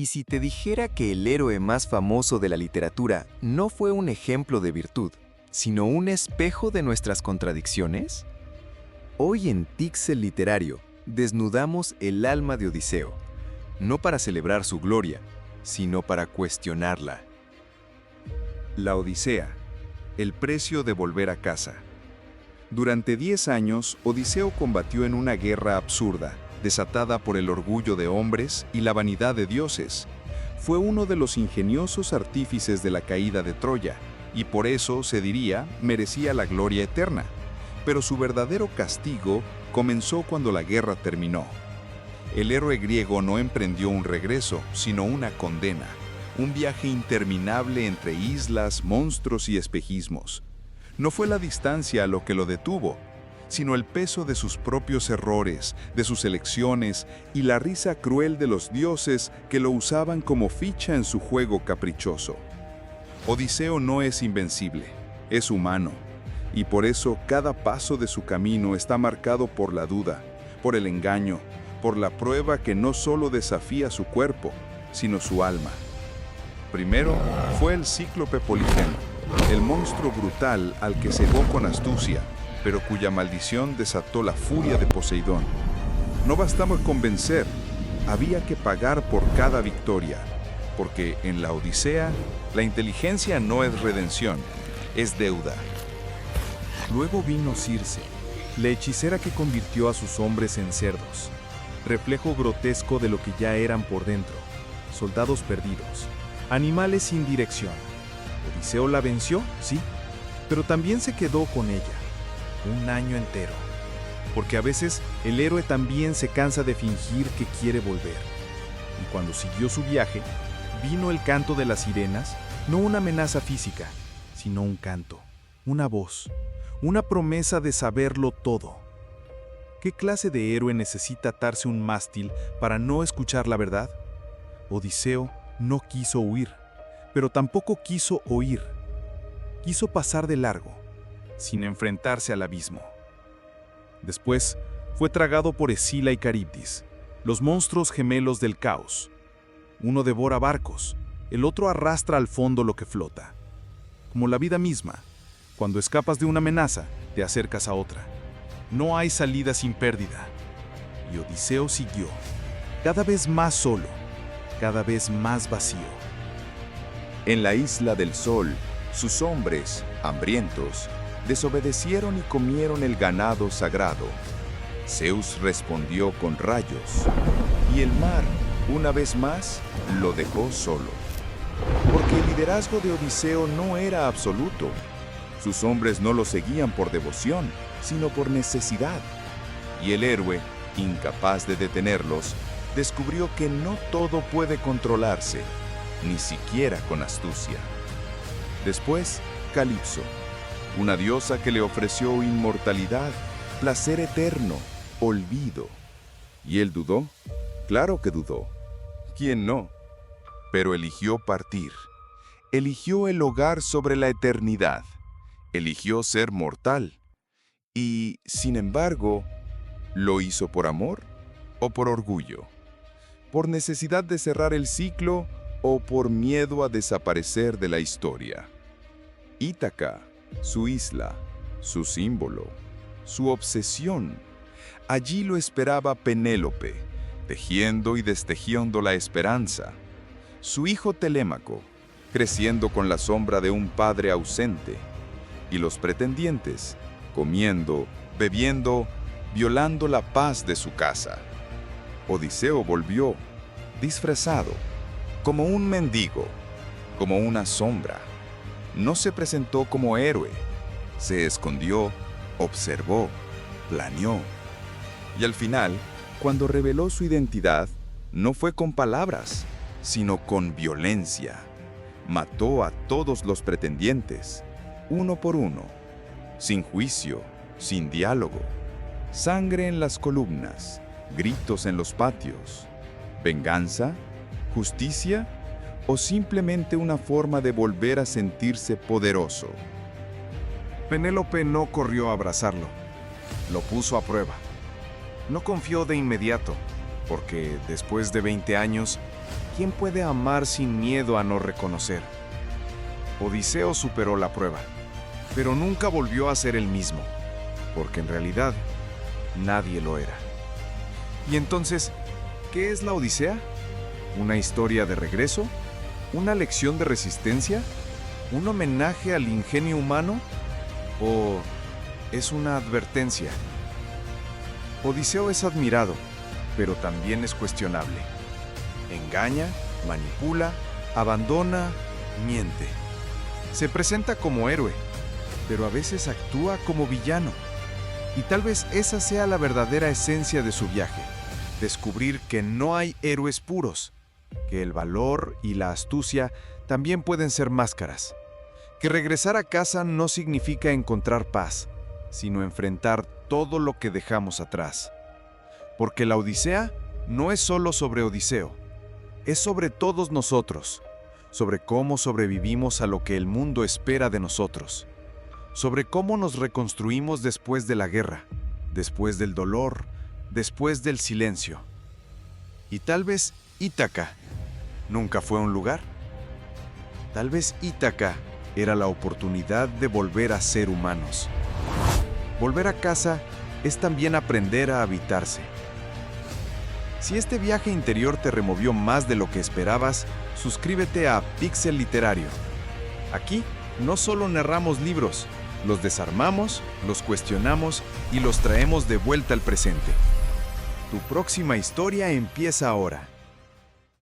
¿Y si te dijera que el héroe más famoso de la literatura no fue un ejemplo de virtud, sino un espejo de nuestras contradicciones? Hoy en Tixel Literario desnudamos el alma de Odiseo, no para celebrar su gloria, sino para cuestionarla. La Odisea, el precio de volver a casa. Durante 10 años, Odiseo combatió en una guerra absurda, desatada por el orgullo de hombres y la vanidad de dioses. Fue uno de los ingeniosos artífices de la caída de Troya, y por eso, se diría, merecía la gloria eterna. Pero su verdadero castigo comenzó cuando la guerra terminó. El héroe griego no emprendió un regreso, sino una condena, un viaje interminable entre islas, monstruos y espejismos. No fue la distancia lo que lo detuvo, sino el peso de sus propios errores, de sus elecciones y la risa cruel de los dioses que lo usaban como ficha en su juego caprichoso. Odiseo no es invencible, es humano, y por eso cada paso de su camino está marcado por la duda, por el engaño, por la prueba que no solo desafía su cuerpo, sino su alma. Primero fue el cíclope Polifemo, el monstruo brutal al que cegó con astucia, pero cuya maldición desató la furia de Poseidón. No bastaba con vencer, había que pagar por cada victoria, porque en la Odisea, la inteligencia no es redención, es deuda. Luego vino Circe, la hechicera que convirtió a sus hombres en cerdos, reflejo grotesco de lo que ya eran por dentro, soldados perdidos, animales sin dirección. Odiseo la venció, sí, pero también se quedó con ella. Un año entero, porque a veces el héroe también se cansa de fingir que quiere volver. Y cuando siguió su viaje, vino el canto de las sirenas, no una amenaza física, sino un canto, una voz, una promesa de saberlo todo. ¿Qué clase de héroe necesita atarse un mástil para no escuchar la verdad? Odiseo no quiso huir, pero tampoco quiso oír. Quiso pasar de largo, sin enfrentarse al abismo. Después, fue tragado por Escila y Caribdis, los monstruos gemelos del caos. Uno devora barcos, el otro arrastra al fondo lo que flota. Como la vida misma, cuando escapas de una amenaza, te acercas a otra. No hay salida sin pérdida. Y Odiseo siguió, cada vez más solo, cada vez más vacío. En la isla del sol, sus hombres, hambrientos, desobedecieron y comieron el ganado sagrado. Zeus respondió con rayos, y el mar, una vez más, lo dejó solo. Porque el liderazgo de Odiseo no era absoluto. Sus hombres no lo seguían por devoción, sino por necesidad. Y el héroe, incapaz de detenerlos, descubrió que no todo puede controlarse, ni siquiera con astucia. Después, Calipso, una diosa que le ofreció inmortalidad, placer eterno, olvido. ¿Y él dudó? Claro que dudó. ¿Quién no? Pero eligió partir. Eligió el hogar sobre la eternidad. Eligió ser mortal. Y, sin embargo, ¿lo hizo por amor o por orgullo? ¿Por necesidad de cerrar el ciclo o por miedo a desaparecer de la historia? Ítaca, su isla, su símbolo, su obsesión. Allí lo esperaba Penélope, tejiendo y destejiendo la esperanza. Su hijo Telémaco, creciendo con la sombra de un padre ausente. Y los pretendientes, comiendo, bebiendo, violando la paz de su casa. Odiseo volvió, disfrazado, como un mendigo, como una sombra. No se presentó como héroe, se escondió, observó, planeó. Y al final, cuando reveló su identidad, no fue con palabras, sino con violencia. Mató a todos los pretendientes, uno por uno, sin juicio, sin diálogo. Sangre en las columnas, gritos en los patios. ¿Venganza? ¿Justicia? ¿O simplemente una forma de volver a sentirse poderoso? Penélope no corrió a abrazarlo, lo puso a prueba. No confió de inmediato, porque después de 20 años, ¿quién puede amar sin miedo a no reconocer? Odiseo superó la prueba, pero nunca volvió a ser el mismo, porque en realidad nadie lo era. Y entonces, ¿qué es la Odisea? ¿Una historia de regreso? ¿Una lección de resistencia? ¿Un homenaje al ingenio humano? ¿O es una advertencia? Odiseo es admirado, pero también es cuestionable. Engaña, manipula, abandona, miente. Se presenta como héroe, pero a veces actúa como villano. Y tal vez esa sea la verdadera esencia de su viaje: descubrir que no hay héroes puros, que el valor y la astucia también pueden ser máscaras, que regresar a casa no significa encontrar paz, sino enfrentar todo lo que dejamos atrás. Porque la Odisea no es solo sobre Odiseo, es sobre todos nosotros, sobre cómo sobrevivimos a lo que el mundo espera de nosotros, sobre cómo nos reconstruimos después de la guerra, después del dolor, después del silencio. Y tal vez Ítaca nunca fue un lugar. Tal vez Ítaca era la oportunidad de volver a ser humanos. Volver a casa es también aprender a habitarse. Si este viaje interior te removió más de lo que esperabas, suscríbete a Pixel Literario. Aquí no solo narramos libros, los desarmamos, los cuestionamos y los traemos de vuelta al presente. Tu próxima historia empieza ahora.